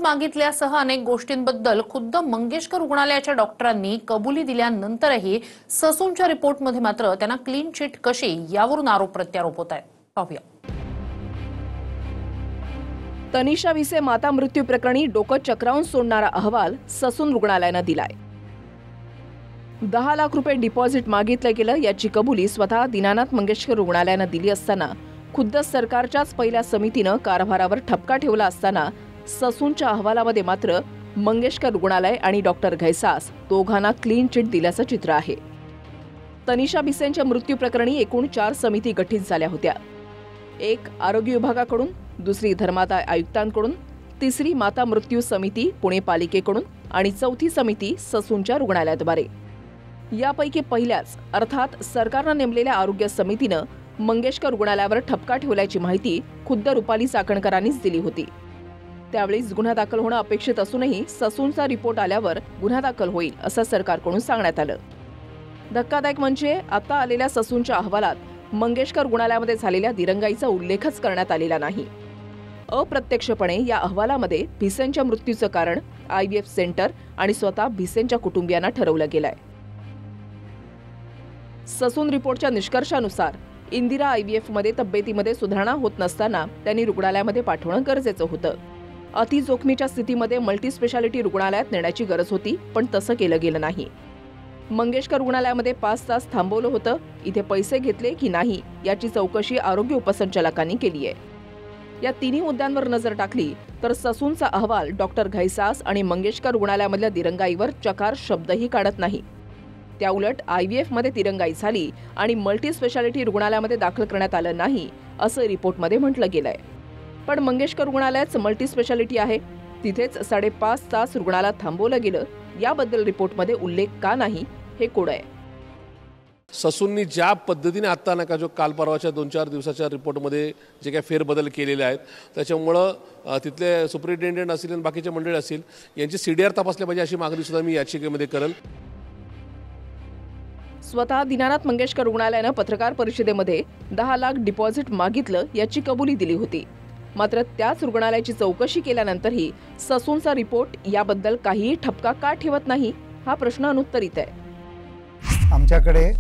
मागितल्यासह अनेक गोष्टींबद्दल खुद्द मंगेशकर रुग्णालयाच्या डॉक्टरांनी कबुली दिल्यानंतरही ससूनच्या रिपोर्टमध्ये मात्र त्यांना क्लीन चिट कशी यावरून आरोप प्रत्यारोप होत आहेत. पाहूया. तनिषा भिसे माता मृत्यू प्रकरणी डोकं चक्रावून सोडणारा अहवाल ससून रुग्णालयानं दिलाय. 10 लाख रुपये डिपॉझिट मागितलं गेलं याची कबुली स्वतः दीनानाथ मंगेशकर रुग्णालयानं दिली असताना खुद्द सरकारच्याच पहिल्या समितीनं कारभारावर ठपका ठेवला असताना ससूनच्या अहवालामध्ये मात्र मंगेशकर रुग्णालय आणि डॉक्टर घैसास दोघांना क्लीन चिट दिल्याचं चित्र आहे. तनिषा भिसेंच्या मृत्यू प्रकरणी एकूण 4 समिती गठीत झाल्या होत्या. एक आरोग्य विभागाकडून, दुसरी धर्मादाय आयुक्तांकडून, तिसरी माता मृत्यू समिती पुणे पालिकेकडून आणि चौथी समिती ससूनच्या रुग्णालयाद्वारे. यापैकी पहिल्याच अर्थात सरकारनं नेमलेल्या आरोग्य समितीनं मंगेशकर रुग्णालयावर ठपका ठेवल्याची माहिती खुद्द रुपाली चाकणकरांनीच दिली होती. त्यावेळीच गुन्हा दाखल होणं अपेक्षित असूनही ससूनचा रिपोर्ट आल्यावर गुन्हा दाखल होईल असं सरकारकडून सांगण्यात आलं. धक्कादायक म्हणजे आता आलेल्या ससूनच्या अहवालात मंगेशकर रुग्णालयामध्ये झालेल्या दिरंगाईचा उल्लेखच करण्यात आलेला नाही. अप्रत्यक्षपणे या अहवालामध्ये भिसेंच्या मृत्यूचं कारण IVF सेंटर आणि स्वतः भिसेंच्या कुटुंबियांना ठरवलं गेलंय. ससून रिपोर्टच्या निष्कर्षानुसार इंदिरा IVF मध्ये तब्येतीमध्ये सुधारणा होत नसताना त्यांनी रुग्णालयामध्ये पाठवणं गरजेचं होतं. अति जोखमीच्या स्थितीमध्ये मल्टीस्पेशालिटी रुग्णालयात नेण्याची गरज होती, पण तसं केलं गेलं नाही. मंगेशकर रुग्णालयामध्ये 5 तास थांबवलं होतं. इथे पैसे घेतले की नाही याची चौकशी आरोग्य उपसंचालकांनी केली आहे. या तिन्ही मुद्द्यांवर नजर टाकली तर ससूनचा अहवाल डॉक्टर घैसास आणि मंगेशकर रुग्णालयामधल्या दिरंगाईवर चकार शब्दही काढत नाही. त्याउलट IVF मध्ये तिरंगाई झाली आणि मल्टीस्पेशालिटी रुग्णालयामध्ये दाखल करण्यात आलं नाही असं रिपोर्टमध्ये म्हटलं गेलंय. पण मंगेशकर रुग्णालयात मल्टीस्पेशालिटी आहे, तिथेच 5.5 तास रुग्णालयात थांबवलं गेलं याबद्दल रिपोर्टमध्ये उल्लेख का नाही हे कोड आहे. ससूननी ज्या पद्धतीने आत्ता नका जो काल परवाच्या 2-4 दिवसाच्या रिपोर्टमध्ये जे काही फेरबदल केलेले आहेत त्याच्यामुळं तिथले सुपरिटेंडेंट असतील आणि बाकीचे मंडळी असतील यांची CDR तपासल्या पाहिजे अशी मागणी सुद्धा मी याचिकेमध्ये करेल. स्वतः दीनानाथ मंगेशकर रुग्णालयानं पत्रकार परिषदेमध्ये 10 लाख डिपॉझिट मागितलं याची कबुली दिली होती. मात्र त्याच रुग्णालयाची चौकशी केल्यानंतरही ससूनचा रिपोर्ट याबद्दल काहीही ठपका का ठेवत नाही हा प्रश्न अनुत्तरित आहे. आमच्याकडे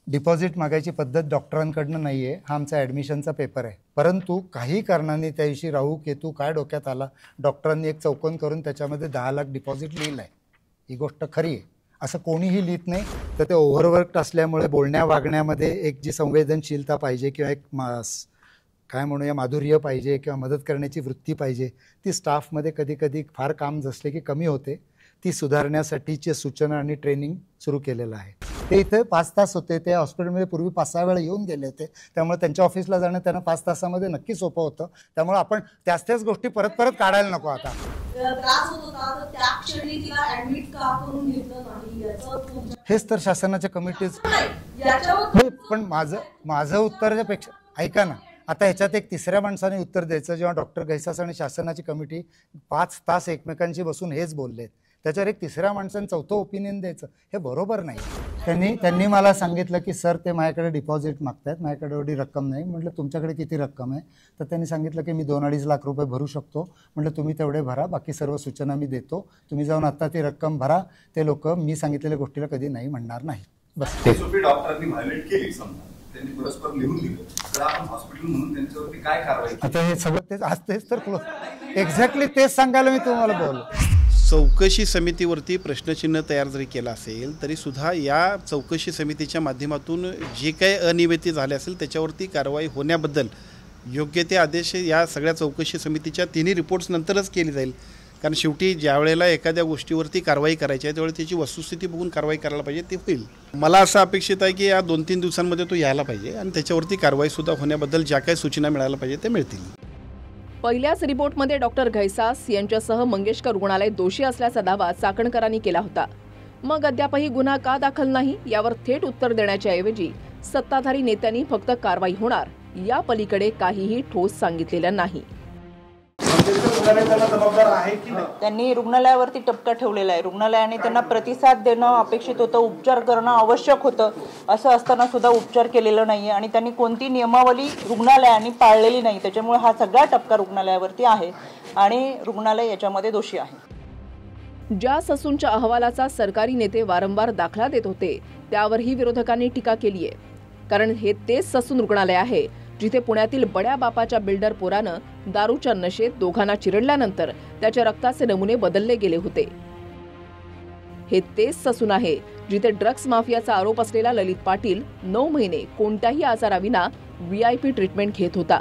डिपॉझिट मागायची पद्धत डॉक्टरांकडनं नाहीये. हा आमचा ॲडमिशनचा पेपर आहे. परंतु काही कारणांनी त्या दिवशी राहू केतू काय डोक्यात आला, डॉक्टरांनी एक चौकोन करून त्याच्यामध्ये 10 लाख डिपॉझिट लिहिलं आहे. ही गोष्ट खरी आहे असं कोणीही लिहित नाही. तर ते ओव्हरवर्क असल्यामुळे बोलण्या वागण्यामध्ये एक जी संवेदनशीलता पाहिजे किंवा एक काय म्हणूया माधुर्य पाहिजे किंवा मदत करण्याची वृत्ती पाहिजे ती स्टाफमध्ये कधी कधी फार काम असले की कमी होते. ती सुधारण्यासाठीची सूचना आणि ट्रेनिंग सुरू केलेलं आहे. ते इथे 5 तास होते. ते हॉस्पिटलमध्ये पूर्वी 5-6 वेळा येऊन गेले होते. त्यामुळे त्यांच्या ऑफिसला जाणं त्यांना 5 तासामध्ये नक्की सोपं होतं. त्यामुळे आपण त्याच गोष्टी परत काढायला नको. आता त्रास होत होता तर त्या क्षणी तिला ऍडमिट का करून घेतलं नाही याचं हेच तर शासनाच्या कमिटीज. पण माझं उत्तरापेक्षा ऐका ना, आता ह्याच्यात एक तिसऱ्या माणसाने उत्तर द्यायचं. जेव्हा डॉक्टर घैसास आणि शासनाची कमिटी 5 तास एकमेकांशी बसून हेच बोललेत, त्याच्यावर एक तिसऱ्या माणसाने चौथं ओपिनियन द्यायचं हे बरोबर नाही. त्यांनी मला सांगितलं की सर ते माझ्याकडे डिपॉझिट मागतायत, माझ्याकडे एवढी रक्कम नाही. म्हटलं तुमच्याकडे किती रक्कम आहे? तर त्यांनी सांगितलं की मी 2-2.5 लाख रुपये भरू शकतो. म्हटलं तुम्ही तेवढे भरा, बाकी सर्व सूचना मी देतो, तुम्ही जाऊन आता ती रक्कम भरा. ते लोक मी सांगितलेल्या गोष्टीला कधी नाही म्हणणार नाही. बस डॉक्टरांनी व्हायोलेट केली समजा, त्यांनी परस्पर लिहून दिलं तर आपण हॉस्पिटल म्हणून त्यांच्यावरती काय कारवाई? आता हे सगळं तेच तर एक्झॅक्टली तेच सांगायला मी तुम्हाला बोललो. चौकशी समितीवरती प्रश्नचिन्ह तयार जरी केला असेल तरी सुद्धा या चौकशी समितीच्या माध्यमातून जे काही अनियमिती झाले असेल त्याच्यावरती कारवाई होण्याबद्दल योग्य ते आदेश या सगळ्या चौकशी समितीच्या तिन्ही रिपोर्ट्स नंतरच केली जाईल. कारण शेवटी ज्या वेळेला एखाद्या गोष्टीवरती कारवाई करायची आहे त्यावेळेला त्याची वस्तुस्थिती बघून कारवाई करायला पाहिजे, ते होईल. मला असं अपेक्षित आहे की या 2-3 दिवसांमध्ये तो यायला पाहिजे आणि त्याच्यावरती कारवाईसुद्धा होण्याबद्दल ज्या काही सूचना मिळायला पाहिजे ते मिळतील. पहिल्याच रिपोर्टमध्ये डॉक्टर घैसास यांच्यासह मंगेशकर रुग्णालय दोषी असल्याचा दावा चाकणकरांनी केला होता. मग अद्यापही गुन्हा का दाखल नाही यावर थेट उत्तर देण्याच्या ऐवजी सत्ताधारी नेत्यांनी फक्त कारवाई होणार या पलीकडे काहीही ठोस सांगितलेलं नाही. त्यांनी रुग्णालयावरती टपका ठेवलेला आहे. रुग्णालयाने त्यांना प्रतिसाद देणं अपेक्षित होतं, उपचार करणं आवश्यक होतं. असं असताना सुद्धा उपचार केलेला नाहीये आणि त्यांनी कोणती नियमावली रुग्णालयाने पाळलेली नाही. त्याच्यामुळे हा सगळा टपका रुग्णालयावरती आहे. आणि रुग्णालय याच्यामध्ये दोषी आहे. ज्या ससूनच्या अहवालाचा सरकारी नेते वारंवार दाखला देत होते त्यावरही विरोधकांनी टीका केली आहे. कारण हे तेच ससून रुग्णालय आहे जिथे पुण्यातील बड्या बापाच्या बिल्डर पोरानं दारूच्या नशेत दोघांना चिरडल्यानंतर त्याच्या रक्ताचे नमुने बदलले गेले होते. हे तेच ससून आहे जिथे ड्रग्ज माफियाचा आरोप असलेला ललित पाटील 9 महिने कोणत्याही आजाराविना VIP ट्रीटमेंट घेत होता.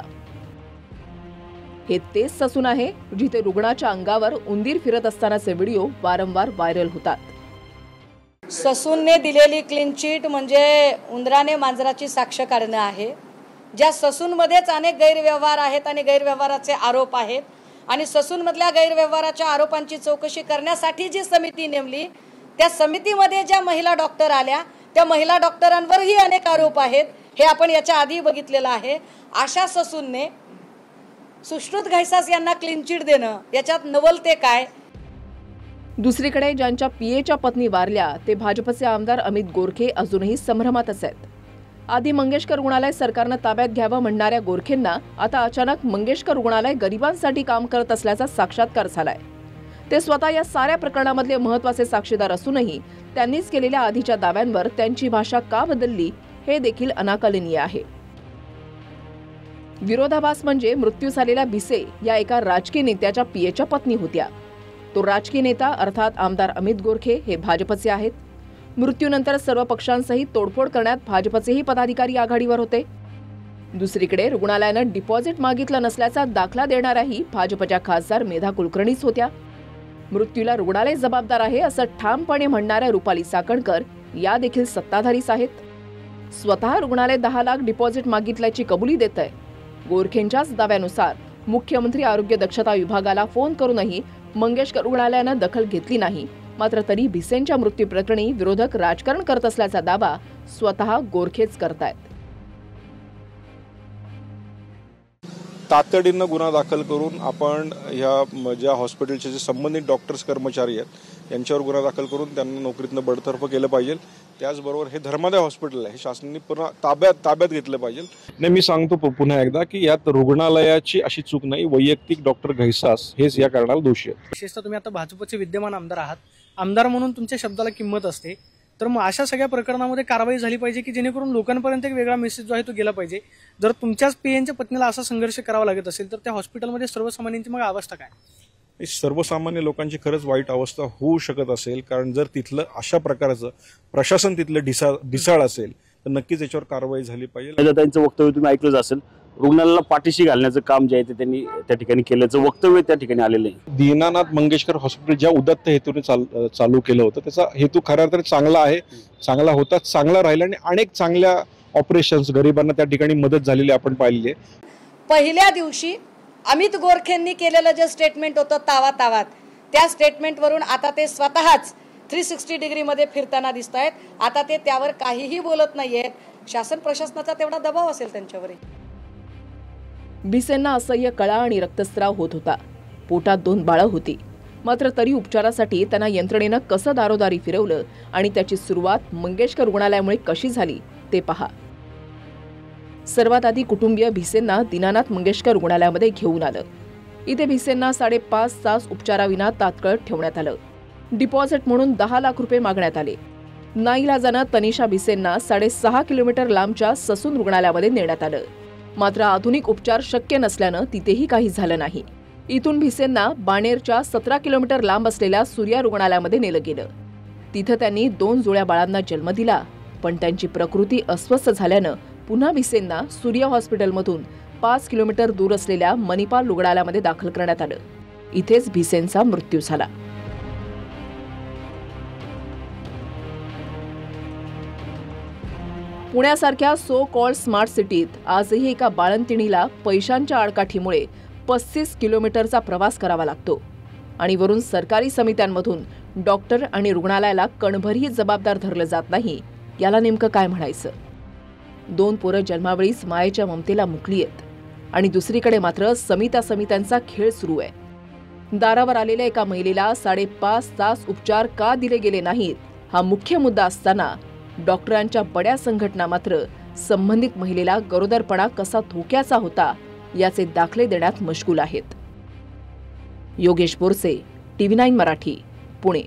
हे तेच ससून आहे जिथे रुग्णाच्या अंगावर उंदीर फिरत असतानाचे व्हिडिओ वारंवार व्हायरल होतात. ससूनने दिलेली क्लीन चिट म्हणजे उंदराने मांजराची साक्ष काढणं आहे. ज्या ससूनमध्येच अनेक गैरव्यवहार आहेत आणि गैरव्यवहाराचे आरोप आहेत आणि ससूनमधल्या गैरव्यवहाराच्या आरोपांची चौकशी करण्यासाठी जी समिती नेमली त्या समितीमध्ये ज्या महिला डॉक्टर आल्या त्या महिला डॉक्टरांवरही अनेक आरोप आहेत. हे आपण याच्या आधी बघितलेलं आहे. अशा ससूनने सुश्रुत घैसास यांना क्लीन चिट देणं याच्यात नवलते काय? दुसरीकडे ज्यांच्या PAच्या पत्नी वारल्या ते भाजपचे आमदार अमित गोरखे अजूनही संभ्रमातच आहेत. आधी मंगेशकर रुग्णालय सरकारनं ताब्यात घ्यावं म्हणणाऱ्या गोरखेंना आता अचानक मंगेशकर रुग्णालय गरिबांसाठी काम करत असल्याचा साक्षात्कार झालाय. ते स्वतः या साऱ्या प्रकरणामधले महत्त्वाचे साक्षीदार असूनही त्यांनीच केलेल्या आधीच्या दाव्यांवर त्यांची भाषा का बदलली हे देखील अनाकलनीय आहे. विरोधाभास म्हणजे मृत्यू झालेल्या भिसे या एका राजकीय नेत्याच्या PAच्या पत्नी होत्या. तो राजकीय नेता अर्थात आमदार अमित गोरखे हे भाजपचे आहेत. मृत्यूनंतर सर्व पक्षांसहित तोडफोड करण्यात भाजपचेही पदाधिकारी आघाडीवर होते. दुसरीकडे रुग्णालयानं डिपॉझिट मागितलं नसल्याचा दाखला देणाऱ्याही भाजपच्या खासदार मेधा कुलकर्णीच होत्या. मृत्यूला रुग्णालय जबाबदार आहे असं ठामपणे म्हणणाऱ्या रुपाली चाकणकर या देखील सत्ताधारीच आहेत. स्वतः रुग्णालय 10 लाख डिपॉझिट मागितल्याची कबुली देत आहे. गोरखेंच्याच दाव्यानुसार मुख्यमंत्री आरोग्य दक्षता विभागाला फोन करूनही मंगेशकर रुग्णालयानं दखल घेतली नाही. मात्र तरी भिसेंच्या मृत्यू प्रकरणी विरोधक राजकारण करत असल्याचा दावा स्वतः गोरखेच करतायत. तातडीनं गुन्हा दाखल करून आपण ह्या ज्या हॉस्पिटलचे जे संबंधित डॉक्टर्स कर्मचारी आहेत यांच्यावर गुन्हा दाखल करून त्यांना नोकरीतनं बडतर्फ केलं पाहिजे. त्याचबरोबर हे धर्मादाय हॉस्पिटल आहे हे शासनाने पुन्हा ताब्यात घेतलं पाहिजे. नाही, मी सांगतो पुन्हा एकदा की यात रुग्णालयाची अशी चूक नाही, वैयक्तिक डॉक्टर घैसास हेच या कारणाला दोषी आहेत. विशेषतः तुम्ही आता भाजपचे विद्यमान आमदार आहात. आमदार म्हणून तुमच्या शब्दाला किंमत असते. तर मग अशा सगळ्या प्रकरणामध्ये कारवाई झाली पाहिजे की जेणेकरून लोकांपर्यंत एक वेगळा मेसेज जो आहे तो गेला पाहिजे. जर तुमच्याच PAच्या पत्नीला असा संघर्ष करावा लागत असेल तर त्या हॉस्पिटलमध्ये सर्वसामान्यांची मग अवस्था काय? सर्वसामान्य लोकांची खरंच वाईट अवस्था होऊ शकत असेल. कारण जर तिथलं अशा प्रकारचं प्रशासन तिथलं ढिसाळ असेल तर नक्कीच याच्यावर कारवाई झाली पाहिजे. त्यांचं वक्तव्य तुम्ही ऐकलंच असेल. रुग्णालयाला पाठीशी घालण्याचं काम जे आहे ते त्यांनी त्या ठिकाणी केल्याचं वक्तव्य त्या ठिकाणी आलेलं आहे. दीनानाथ मंगेशकर हॉस्पिटल ज्या उदात्त हेतूने चालू केलं होतं त्याचा हेतू खऱ्या अर्थाने चांगला आहे, चांगला होता, चांगला राहिला आणि अनेक चांगल्या ऑपरेशन्स गरिबांना त्या ठिकाणी मदत झालेली आपण पाहिली आहे. पहिल्या दिवशी अमित गोरखेंनी केलेलं जे स्टेटमेंट होतं तावात त्या स्टेटमेंटवरून आता ते स्वतःच 360 डिग्रीमध्ये फिरताना दिसत आहेत. आता ते त्यावर काहीही बोलत नाहीयेत. शासन प्रशासनाचा तेवढा दबाव असेल त्यांच्यावरही. भिसेंना असह्य कळा आणि रक्तस्राव होत होता. पोटात 2 बाळं होती. मात्र तरी उपचारासाठी त्यांना यंत्रणेनं कसं दारोदारी फिरवलं आणि त्याची सुरुवात मंगेशकर रुग्णालयामुळे कशी झाली ते पहा. सर्वात आधी कुटुंबीय भिसेंना दीनानाथ मंगेशकर रुग्णालयामध्ये घेऊन आलं. इथे भिसेंना 5.5 तास उपचाराविना तात्काळ ठेवण्यात आलं. डिपॉझिट म्हणून 10 लाख रुपये मागण्यात आले. नाईलाजानं तनिषा भिसेंना 6.5 किलोमीटर लांबच्या ससून रुग्णालयामध्ये नेण्यात आलं. मात्र आधुनिक उपचार शक्य नसल्यानं तिथेही काही झालं नाही. इथून भिसेंना बाणेरच्या 17 किलोमीटर लांब असलेल्या सूर्या रुग्णालयामध्ये नेलं गेलं. तिथं त्यांनी 2 जुळ्या बाळांना जन्म दिला. पण त्यांची प्रकृती अस्वस्थ झाल्यानं पुन्हा भिसेंना सूर्या हॉस्पिटलमधून 5 किलोमीटर दूर असलेल्या मणिपाल रुग्णालयामध्ये दाखल करण्यात आलं. इथेच भिसेंचा मृत्यू झाला. पुण्यासारख्या सो कॉल्ड स्मार्ट सिटीत आजही एका बाळंतिणीला पैशांच्या आडकाठीमुळे 35 किलोमीटरचा प्रवास करावा लागतो. आणि वरून सरकारी समित्यांमधून डॉक्टर आणि रुग्णालयाला कणभरही जबाबदार धरलं जात नाही. याला नेमकं काय म्हणायचं? 2 पोरं जन्मावेळीच मायेच्या ममतेला मुकली आहेत आणि दुसरीकडे मात्र समित्यांचा खेळ सुरू आहे. दारावर आलेल्या एका महिलेला 5.5 तास उपचार का दिले गेले नाहीत हा मुख्य मुद्दा असताना डॉक्टरांच्या बड्या संघटना मात्र संबंधित महिलेला गरोदरपणा कसा धोक्याचा होता याचे दाखले देण्यात मशगूल आहेत. योगेश बोरसे, TV9 मराठी, पुणे.